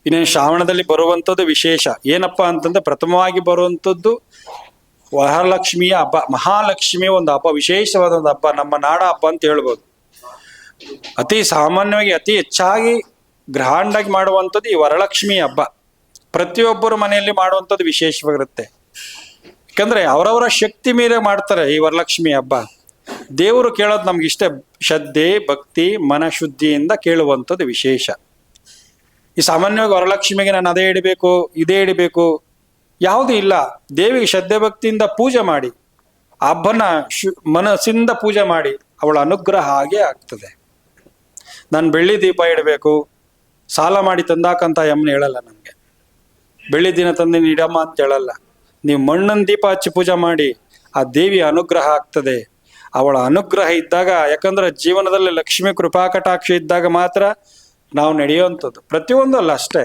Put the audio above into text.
ಇನ್ನೇನು ಶ್ರಾವಣದಲ್ಲಿ ಬರುವಂಥದ್ದು ವಿಶೇಷ ಏನಪ್ಪಾ ಅಂತಂದ್ರೆ ಪ್ರಥಮವಾಗಿ ಬರುವಂಥದ್ದು ವರಲಕ್ಷ್ಮಿಯ ಹಬ್ಬ, ಮಹಾಲಕ್ಷ್ಮಿಯ ಒಂದು ಹಬ್ಬ, ವಿಶೇಷವಾದ ಒಂದು ಹಬ್ಬ, ನಮ್ಮ ನಾಡ ಹಬ್ಬ ಅಂತ ಹೇಳ್ಬೋದು. ಅತಿ ಸಾಮಾನ್ಯವಾಗಿ ಅತಿ ಹೆಚ್ಚಾಗಿ ಗ್ರ್ಯಾಂಡ್ ಆಗಿ ಮಾಡುವಂಥದ್ದು ಈ ವರಲಕ್ಷ್ಮಿ ಹಬ್ಬ. ಪ್ರತಿಯೊಬ್ಬರು ಮನೆಯಲ್ಲಿ ಮಾಡುವಂಥದ್ದು ವಿಶೇಷವಾಗಿರುತ್ತೆ. ಯಾಕಂದ್ರೆ ಅವರವರ ಶಕ್ತಿ ಮೀರಿ ಮಾಡ್ತಾರೆ ಈ ವರಲಕ್ಷ್ಮಿ ಹಬ್ಬ. ದೇವರು ಕೇಳೋದು ನಮ್ಗೆ ಇಷ್ಟ, ಶ್ರದ್ಧೆ ಭಕ್ತಿ ಮನಶುದ್ಧಿಯಿಂದ ಕೇಳುವಂಥದ್ದು ವಿಶೇಷ. ಈ ಸಾಮಾನ್ಯವಾಗಿ ವರಲಕ್ಷ್ಮಿಗೆ ನಾನು ಅದೇ ಇಡಬೇಕು ಇದೇ ಇಡಬೇಕು ಯಾವುದೂ ಇಲ್ಲ. ದೇವಿಗೆ ಶ್ರದ್ಧೆ ಭಕ್ತಿಯಿಂದ ಪೂಜೆ ಮಾಡಿ, ಹಬ್ಬನ ಮನಸ್ಸಿಂದ ಪೂಜೆ ಮಾಡಿ ಅವಳ ಅನುಗ್ರಹ ಹಾಗೆ ಆಗ್ತದೆ. ನಾನು ಬೆಳ್ಳಿ ದೀಪ ಇಡಬೇಕು, ಸಾಲ ಮಾಡಿ ತಂದಾಕಂತ ಯಮ್ಮನ ಹೇಳಲ್ಲ. ನಮಗೆ ಬೆಳ್ಳಿ ದಿನ ತಂದು ಇಡಮ್ಮ ಅಂತ ಹೇಳಲ್ಲ. ನೀವು ಮಣ್ಣನ ದೀಪ ಹಚ್ಚಿ ಪೂಜೆ ಮಾಡಿ, ಆ ದೇವಿಯ ಅನುಗ್ರಹ ಆಗ್ತದೆ. ಅವಳ ಅನುಗ್ರಹ ಇದ್ದಾಗ, ಯಾಕಂದ್ರೆ ಜೀವನದಲ್ಲಿ ಲಕ್ಷ್ಮಿ ಕೃಪಾ ಕಟಾಕ್ಷ ಇದ್ದಾಗ ಮಾತ್ರ ನಾವು ನಡೆಯುವಂಥದ್ದು. ಪ್ರತಿಯೊಂದು ಅಲ್ಲ ಅಷ್ಟೇ,